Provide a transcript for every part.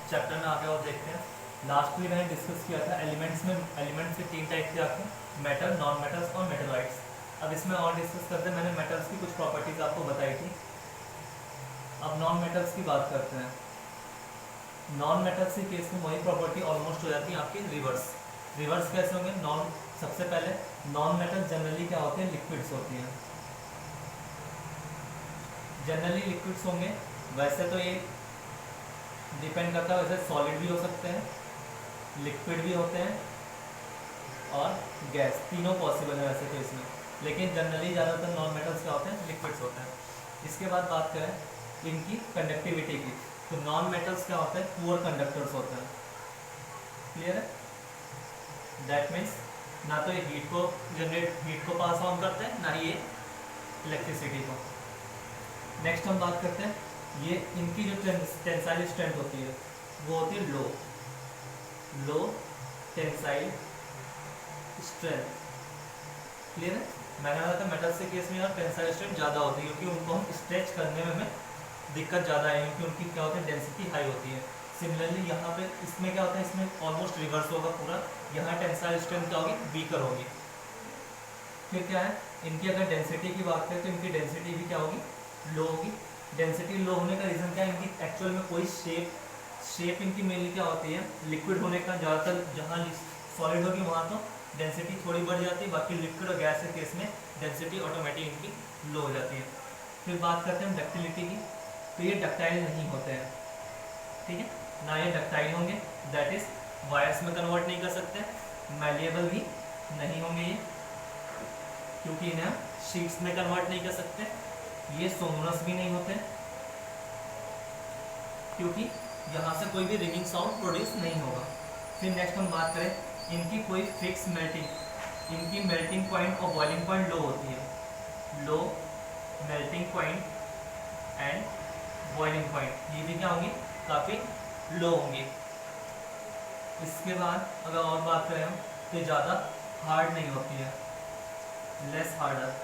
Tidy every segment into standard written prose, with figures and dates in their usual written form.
Chapter में आगे और देखते हैं। लास्ट में मैंने डिस्कस किया था एलिमेंट्स में, एलिमेंट्स के 3 टाइप थे आपके, मेटल, नॉन मेटल्स और मेटलॉइड्स। अब इसमें और डिस्कस करते हैं। मैंने मेटल्स की कुछ प्रॉपर्टीज आपको बताई थी। अब नॉन मेटल्स की बात करते हैं। नॉन मेटल्स के केस में वही प्रॉपर्टी ऑलमोस्ट हो जाती है आपकी रिवर्स। रिवर्स कैसे होंगे? सबसे पहले नॉन मेटल जनरली क्या होते हैं? लिक्विड्स होती हैं। जनरली लिक्विड्स होंगे। वैसे तो ये डिपेंड करता है, वैसे सॉलिड भी हो सकते हैं, लिक्विड भी होते हैं और गैस, तीनों पॉसिबल है वैसे तो इसमें। लेकिन जनरली ज़्यादातर नॉन मेटल्स क्या होते हैं? लिक्विड्स होते हैं। इसके बाद बात करें इनकी कंडक्टिविटी की, तो नॉन मेटल्स क्या होते हैं? पुअर कंडक्टर्स होते हैं। क्लियर है? दैट मीन्स ना तो ये हीट को पास ऑन करते हैं, ना ही ये इलेक्ट्रिसिटी को। नेक्स्ट हम बात करते हैं, ये इनकी जो टेंसाइल स्ट्रेंथ होती है वो होती है लो टेंसाइल स्ट्रेंथ। क्लियर है? मैंने बताया था मेटल्स के केस में यार टेंसाइल स्ट्रेंथ ज़्यादा होती है, क्योंकि उनको हम स्ट्रेच करने में हमें दिक्कत ज़्यादा है, क्योंकि उनकी क्या होती है? डेंसिटी हाई होती है। सिमिलरली यहाँ पे इसमें क्या होता है? इसमें ऑलमोस्ट रिवर्स होगा पूरा। यहाँ टेंसाइल स्ट्रेंथ क्या होगी? वीकर होगी। फिर क्या है? इनकी अगर डेंसिटी की बात करें तो इनकी डेंसिटी भी क्या होगी? लो होगी। डेंसिटी लो होने का रीज़न क्या है? इनकी एक्चुअल में कोई शेप इनकी मेनली क्या होती है? लिक्विड होने का ज़्यादातर, जहाँ सॉलिड होगी वहाँ तो डेंसिटी थोड़ी बढ़ जाती है, बाकी लिक्विड और गैस के केस में डेंसिटी ऑटोमेटिक इनकी लो हो जाती है। फिर बात करते हैं हम डक्टिलिटी की, तो ये डक्टाइल नहीं होते हैं। ठीक है ना? ये डक्टाइल होंगे, दैट इज वायर्स में कन्वर्ट नहीं कर सकते, मैलिएबल भी नहीं होंगे ये, क्योंकि इन्हें शीट्स में कन्वर्ट नहीं कर सकते। ये सोनोरस भी नहीं होते, क्योंकि यहाँ से कोई भी रिंगिंग साउंड प्रोड्यूस नहीं होगा। फिर नेक्स्ट हम बात करें, इनकी कोई फिक्स इनकी मेल्टिंग पॉइंट और बॉइलिंग पॉइंट लो होती है। Low melting point and boiling point, ये भी क्या होंगी? काफ़ी लो होंगी। इसके बाद अगर और बात करें हम, तो ज़्यादा हार्ड नहीं होती है, less harder.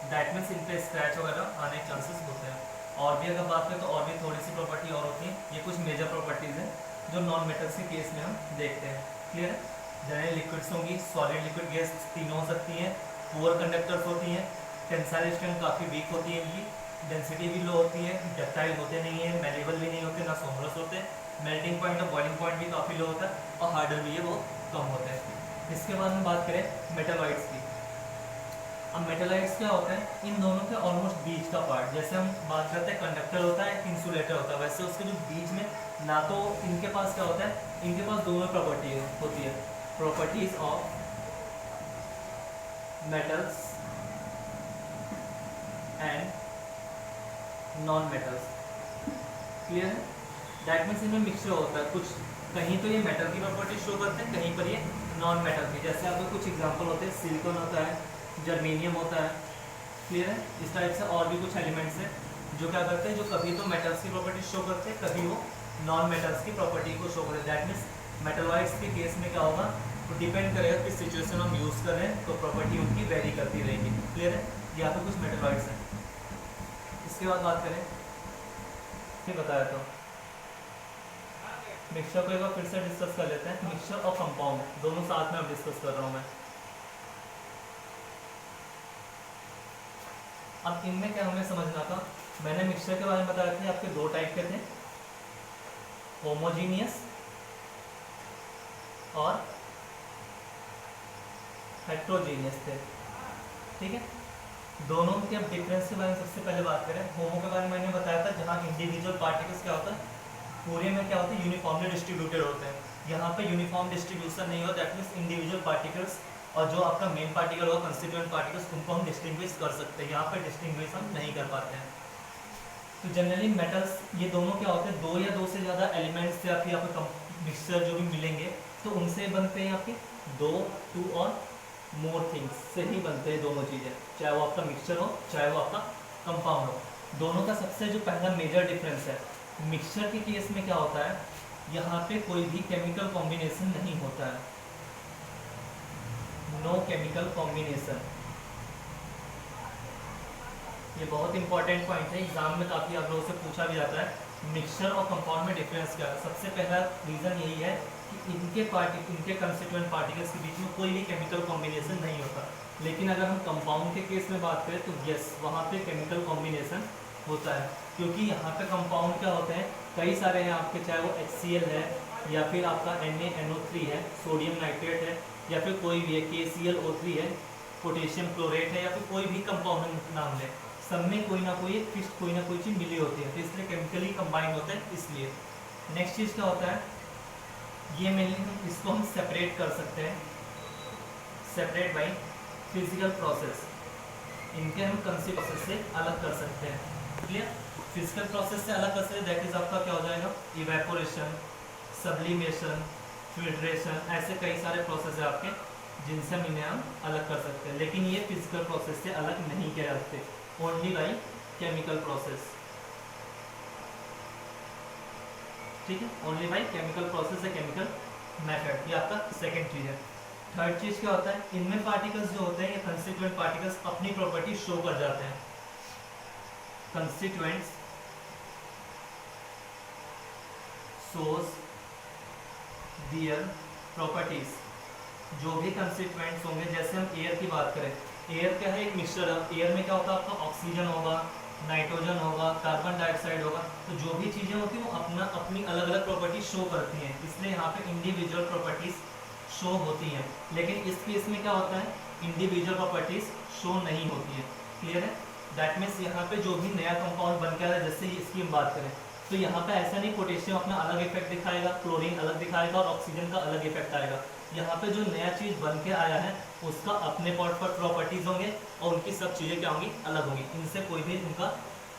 That means in पे स्क्रैच वगैरह आने के चांसेस होते हैं। और भी अगर बात करें तो और भी थोड़ी सी प्रॉपर्टी और होती है। ये कुछ मेजर प्रॉपर्टीज़ हैं जो नॉन मेटल्स के केस में हम देखते हैं। क्लियर है? जनरली लिक्विड्स होंगी, सॉलिड, लिक्विड, गैस तीनों हो सकती हैं, पुअर कंडक्टर्स होती हैं, टेंसाइल स्ट्रेंथ काफ़ी वीक होती है इनकी, डेंसिटी भी लो होती है, डक्टाइल होते नहीं है, मैलिएबल भी नहीं होते, ना सोनोरस होते, मेल्टिंग पॉइंट और बॉइलिंग पॉइंट भी काफ़ी लो होता है, और हार्डर भी ये बहुत कम होते हैं। इसके बाद हम बात करें मेटलॉइड्स की। अब मेटलॉइड्स क्या होता है? इन दोनों के ऑलमोस्ट बीच का पार्ट, जैसे हम बात करते हैं कंडक्टर होता है, इंसुलेटर होता है, वैसे उसके जो बीच में ना तो इनके पास क्या होता है? इनके पास दोनों प्रॉपर्टी होती है, properties of metals and non metals. Clear है? दैट मीन्स इनमें मिक्सचर होता है, कुछ कहीं तो ये मेटल की प्रॉपर्टी शो करते हैं, कहीं पर ये नॉन मेटल की। जैसे आपको कुछ एग्जांपल होते हैं, सिलिकॉन होता है, जर्मेनियम होता है। क्लियर है? इस टाइप से और भी कुछ एलिमेंट्स हैं जो क्या करते हैं, जो कभी तो मेटल्स की प्रॉपर्टी शो करते हैं, कभी वो नॉन मेटल्स की प्रॉपर्टी को शो करते हैं। दैट मीन्स मेटलॉइड्स के केस में क्या होगा? वो डिपेंड करेगा किस सिचुएशन हम यूज़ कर रहे हैं, तो प्रॉपर्टी उनकी वेरी करती रहेगी। क्लियर है? यहाँ पे कुछ मेटलॉइड्स हैं। इसके बाद बात करें, ये बताया तो मिक्सचर को एक बार फिर से डिस्कस कर लेते हैं। मिक्सचर और कंपाउंड दोनों साथ में अब डिस्कस कर रहा हूँ मैं। अब इनमें क्या हमें समझना था? मैंने मिक्सचर के बारे में बताया था, आपके 2 टाइप के थे, होमोजीनियस और हेट्रोजीनियस थे। ठीक है? दोनों के अब डिफरेंस के बारे में सबसे पहले बात करें। होमो के बारे में मैंने बताया था, जहाँ इंडिविजुअल पार्टिकल्स क्या होता है? पूरे में क्या होते हैं? यूनिफॉर्मली डिस्ट्रीब्यूटेड होते हैं। यहाँ पे यूनिफॉर्म डिस्ट्रीब्यूशन नहीं होता, दैट मीन्स इंडिविजुअल पार्टिकल्स और जो आपका मेन पार्टिकल होगा, कंस्टिट्यूएंट पार्टिकल्स, उनको हम डिस्टिंग्विश कर सकते हैं। यहाँ पे डिस्टिंग्विश हम नहीं कर पाते हैं। तो जनरली मेटल्स ये दोनों क्या होते हैं? 2 या 2 से ज़्यादा एलिमेंट्स से आपके यहाँ पे मिक्सचर जो भी मिलेंगे, तो उनसे बनते हैं आपके 2 और मोर थिंग्स से ही बनते हैं दोनों चीज़ें, चाहे वो आपका मिक्सचर हो, चाहे वो आपका कंपाउंड हो। दोनों का सबसे जो पहला मेजर डिफरेंस है, मिक्सचर के केस में क्या होता है? यहाँ पे कोई भी केमिकल कॉम्बिनेशन नहीं होता है, नो केमिकल कॉम्बिनेशन। ये बहुत इंपॉर्टेंट पॉइंट है, एग्जाम में काफ़ी आप लोगों से पूछा भी जाता है मिक्सचर और कंपाउंड में डिफरेंस क्या है? सबसे पहला रीज़न यही है कि इनके कंस्टिट्यूएंट पार्टिकल्स के बीच में कोई भी केमिकल कॉम्बिनेशन नहीं होता। लेकिन अगर हम कंपाउंड के केस में बात करें तो यस, वहाँ पे केमिकल कॉम्बिनेशन होता है, क्योंकि यहाँ पे कंपाउंड क्या होते हैं, कई सारे हैं आपके, चाहे वो HCl है या फिर आपका NaNO3 है, सोडियम नाइट्रेट है, या फिर कोई भी है KClO3 है, पोटेशियम क्लोरेट है, या फिर कोई भी कंपाउंड नाम लें, सब में कोई ना कोई फिक्स कोई ना कोई चीज़ मिली होती है, तो इसलिए केमिकली कंबाइंड होते हैं। इसलिए नेक्स्ट चीज़ क्या होता है, ये मेनली इसको हम सेपरेट कर सकते हैं, सेपरेट बाई फिजिकल प्रोसेस। इनके हम कंसिस्ट प्रोसेस से अलग कर सकते हैं। क्लियर? फिजिकल प्रोसेस से अलग कर सकते हैं, दैट इज आपका क्या हो जाएगा, इवेपोरेशन, सब्लिमेशन, फिल्ट्रेशन, ऐसे कई सारे प्रोसेस है आपके जिनसे हम इन्हें हम अलग कर सकते हैं। लेकिन ये फिजिकल प्रोसेस से अलग नहीं किया जा सकते, ओनली बाई केमिकल प्रोसेस। ठीक है, ओनली बाई केमिकल प्रोसेस है, केमिकल मेथड। ये आपका सेकेंड चीज़ है। थर्ड चीज़ क्या होता है, इनमें पार्टिकल्स जो होते हैं ये कंस्टिट्यूएंट पार्टिकल्स अपनी प्रॉपर्टी शो कर जाते हैं। Constituents shows their properties. जो भी कंस्टिट्यूएंट्स होंगे, जैसे हम एयर की बात करें, एयर क्या है, एक मिक्सचर है। एयर में क्या होता है आपका, ऑक्सीजन होगा, नाइट्रोजन होगा, कार्बन डाइऑक्साइड होगा। तो जो भी चीज़ें होती हैं वो अपनी अलग अलग प्रॉपर्टी शो करती हैं, इसलिए यहाँ पे इंडिविजुअल प्रॉपर्टीज शो होती हैं। लेकिन इस केस में क्या होता है, इंडिविजुअल प्रॉपर्टीज शो नहीं होती है। क्लियर है? दैट मीन्स यहाँ पे जो भी नया कंपाउंड बन के आ रहा है, जैसे इसकी हम बात करें तो यहाँ पे ऐसा नहीं पोटेशियम अपना अलग इफेक्ट दिखाएगा, क्लोरीन अलग दिखाएगा और ऑक्सीजन का अलग इफेक्ट आएगा। यहाँ पे जो नया चीज़ बन के आया है उसका अपने प्रॉपर्टीज होंगे और उनकी सब चीज़ें क्या होंगी, अलग होंगी। इनसे उनका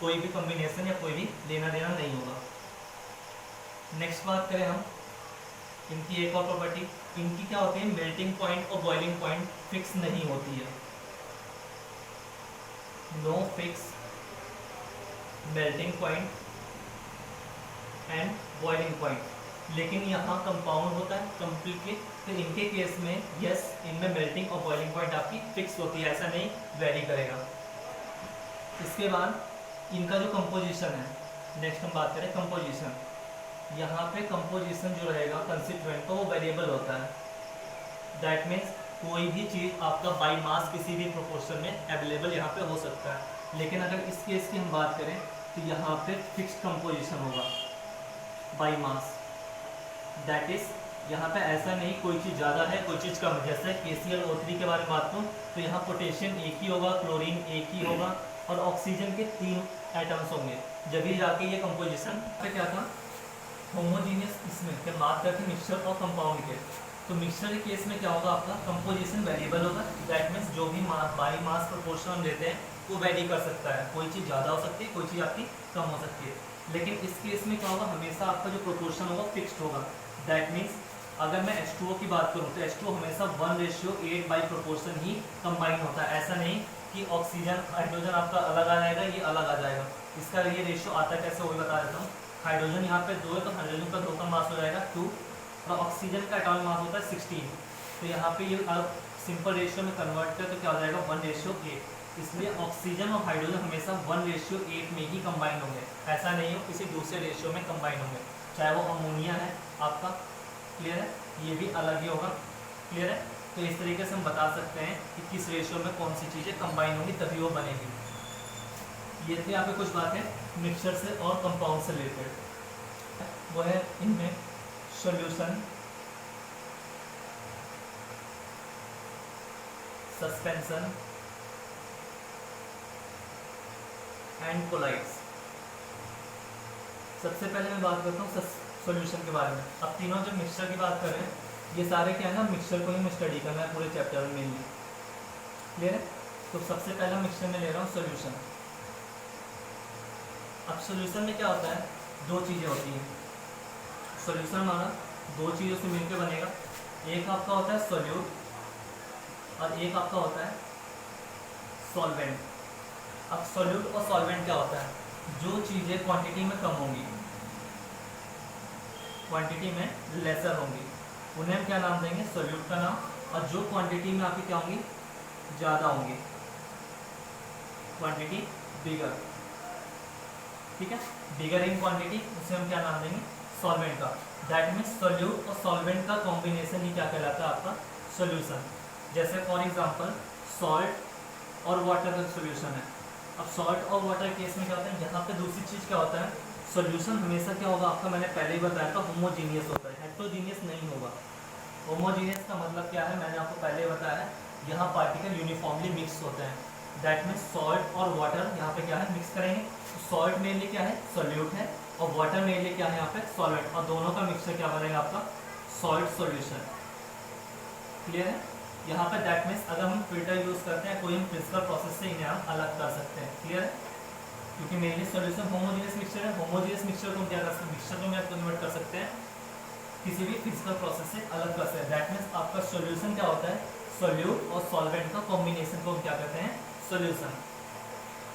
कोई भी कॉम्बिनेशन या कोई भी लेना देना नहीं होगा। नेक्स्ट बात करें हम इनकी एक और प्रॉपर्टी, इनकी क्या होती है, मेल्टिंग पॉइंट और बॉइलिंग पॉइंट फिक्स नहीं होती है। No fix melting point and boiling point. लेकिन यहाँ कंपाउंड होता है कम्प्लीटली, तो इनके केस में यस, इनमें मेल्टिंग और बॉइलिंग पॉइंट आपकी फिक्स होती है, ऐसा नहीं वेरी करेगा। इसके बाद इनका जो कंपोजिशन है, नेक्स्ट हम बात करें कंपोजिशन। यहाँ पे कंपोजिशन जो रहेगा कंस्टिट्यूएंट का वो वेरिएबल होता है। दैट मीन्स कोई भी चीज़ आपका बाई मास किसी भी प्रोपोर्शन में अवेलेबल यहाँ पे हो सकता है। लेकिन अगर इस केस की हम बात करें तो यहाँ पे फिक्स्ड कंपोजिशन होगा बाई मास। दैट इज यहाँ पे ऐसा नहीं कोई चीज़ ज़्यादा है कोई चीज़ कम है। जैसे KClO3 के बारे में बात करूँ तो यहाँ पोटेशियम एक ही होगा, क्लोरीन एक ही होगा और ऑक्सीजन के 3 एटम्स होंगे। जब भी जाके ये कंपोजिशन पे क्या था, होमोजीनियस। इसमें क्या बात करते हैं मिक्सचर और कंपाउंड के, तो मिक्सचर के केस में क्या होगा, आपका कंपोजिशन वेरिएबल होगा। दैट मीन्स जो भी बाई मास प्रोपोर्शन हम लेते हैं वो वेरी कर सकता है, कोई चीज़ ज़्यादा हो सकती है, कोई चीज़ आपकी कम हो सकती है। लेकिन इस केस में क्या होगा, हमेशा आपका जो प्रोपोर्शन होगा फिक्स्ड होगा। दैट मीन्स अगर मैं H2O की बात करूँ तो H2O हमेशा 1:8 बाई प्रोपोर्शन ही कंबाइन होता है। ऐसा नहीं कि ऑक्सीजन हाइड्रोजन आपका अलग आ जाएगा, ये अलग आ जाएगा। इसका ये रेशियो आता है कैसे, वो भी बता देता हूँ। हाइड्रोजन यहाँ पे 2 है तो हाइड्रोजन का 2 का मास हो जाएगा 2 और ऑक्सीजन का एटॉमिक मास होता है 16। तो यहाँ पे ये सिंपल रेशियो में कन्वर्ट करें तो क्या हो जाएगा 1:8। इसलिए ऑक्सीजन और हाइड्रोजन हमेशा 1:8 में ही कंबाइन होंगे, ऐसा नहीं हो किसी दूसरे रेशियो में कंबाइन होंगे। चाहे वो अमोनिया है आपका, क्लियर है, ये भी अलग ही होगा, क्लियर है। तो इस तरीके से हम बता सकते हैं कि किस रेशियो में कौन सी चीज़ें कंबाइन होंगी तभी वो बनेगी। ये थी आपकी कुछ बातें मिक्सचर से और कंपाउंड से रिलेटेड। वो है इनमें सॉल्यूशन, सस्पेंशन एंड कोलाइड्स। सबसे पहले मैं बात करता हूँ सॉल्यूशन के बारे में। अब तीनों जो मिक्सचर की बात कर रहे हैं ये सारे क्या है ना, मिक्सचर को ही मैं स्टडी करना है पूरे चैप्टर में मेनली, क्लियर है। तो सबसे पहला मिक्सचर में ले रहा हूँ सॉल्यूशन। अब सॉल्यूशन में क्या होता है, दो चीज़ें होती हैं। सॉल्यूशन हमारा दो चीज़ों से मिलकर बनेगा, एक आपका होता है सॉल्यूट और एक आपका होता है सॉल्वेंट। अब सॉल्यूट और सॉल्वेंट क्या होता है, जो चीज़ें क्वांटिटी में कम होंगी, क्वांटिटी में लेसर होंगी, उन्हें हम क्या नाम देंगे, सॉल्यूट का नाम। और जो क्वांटिटी में आपकी क्या होंगी, ज़्यादा होंगी, क्वांटिटी बिगर, ठीक है। बिगर इन क्वांटिटी उसे हम क्या नाम देंगे, सॉल्वेंट का। दैट मीन्स सोल्यूट और सॉल्वेंट का कॉम्बिनेशन ही क्या कहलाता है, आपका सोल्यूशन। जैसे फॉर एग्जांपल सॉल्ट और वाटर का सोल्यूशन है। अब सॉल्ट और वाटर केस में क्या होता है, यहाँ पे दूसरी चीज़ क्या होता है, सोल्यूशन हमेशा क्या होगा आपका, मैंने पहले ही बताया था, होमोजीनियस होता है, हेट्रोजीनियस नहीं होगा। होमोजीनियस का मतलब क्या है, मैंने आपको पहले ही बताया है, यहाँ पार्टिकल यूनिफॉर्मली मिक्स होते हैं। दैट मीन्स सॉल्ट और वाटर यहाँ पे क्या है, मिक्स करेंगे। सॉल्ट मेनली क्या है, सोल्यूट है, और वाटर मेनली क्या है यहाँ पे, सॉल्वेंट, और दोनों का मिक्सचर क्या बनेगा आपका, सॉल्ट सॉल्यूशन। क्लियर है। यहाँ पे दैट मीन्स अगर हम फिल्टर यूज करते हैं कोई हम फिजिकल प्रोसेस से इन्हें हम अलग कर सकते हैं। क्लियर है, क्योंकि मेनली सोल्यूशन होमोजीनियस मिक्सचर है। होमोजीनियस मिक्सचर को हम क्या कर सकते हैं, मिक्सचर को हम कन्वर्ट कर सकते हैं किसी भी फिजिकल प्रोसेस से अलग कर सकते हैं। दैट मीन्स आपका सोल्यूशन क्या होता है, सोल्यूट और सॉल्वेंट का कॉम्बिनेशन को हम क्या कहते हैं, सोल्यूशन।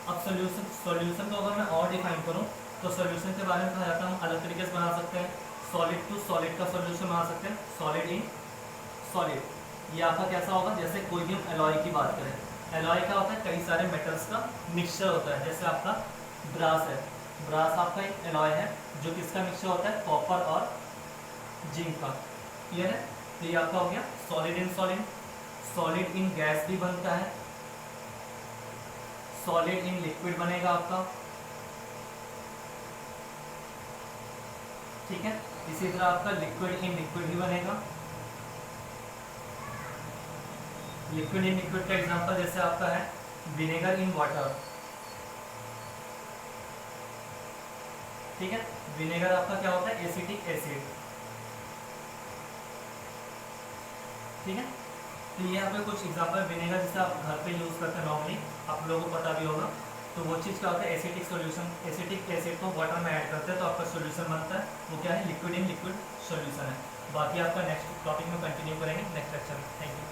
अब सोल्यूशन को अगर मैं और डिफाइन करूँ तो सोल्यूशन के बारे में कहा जाता है, हम अलग तरीके से बना सकते हैं। सॉलिड टू सॉलिड का सोल्यूशन बना सकते हैं, सॉलिड इन सॉलिड। ये आपका कैसा होगा, जैसे कोई भी हम एलॉय की बात करें, एलॉय क्या होता है, कई सारे मेटल्स का मिक्सचर होता है। जैसे आपका ब्रास है, ब्रास आपका एक एलॉय है जो किसका मिक्सचर होता है, कॉपर और जिंक का। क्लियर है, तो ये आपका हो गया solid in solid. Solid in gas भी बनता है, सॉलिड इन लिक्विड बनेगा आपका। ठीक है, इसी तरह आपका लिक्विड इन लिक्विड भी बनेगा। लिक्विड इन लिक्विड का एग्जांपल जैसे आपका है विनेगर इन वाटर। ठीक है, विनेगर आपका क्या होता है, एसिटिक एसिड। ठीक है, तो ये यहाँ पे कुछ एग्जांपल विनेगर जैसे आप घर पे यूज़ करते हैं नॉर्मली, आप लोगों को पता भी होगा। तो वो चीज़ क्या होता है, एसिटिक सॉल्यूशन, एसिटिक एसिड को वाटर में ऐड करते हैं तो आपका सॉल्यूशन बनता है, वो क्या है, लिक्विड इन लिक्विड सॉल्यूशन है। बाकी आपका नेक्स्ट टॉपिक में कंटिन्यू करेंगे नेक्स्ट लेक्चर में। Thank you.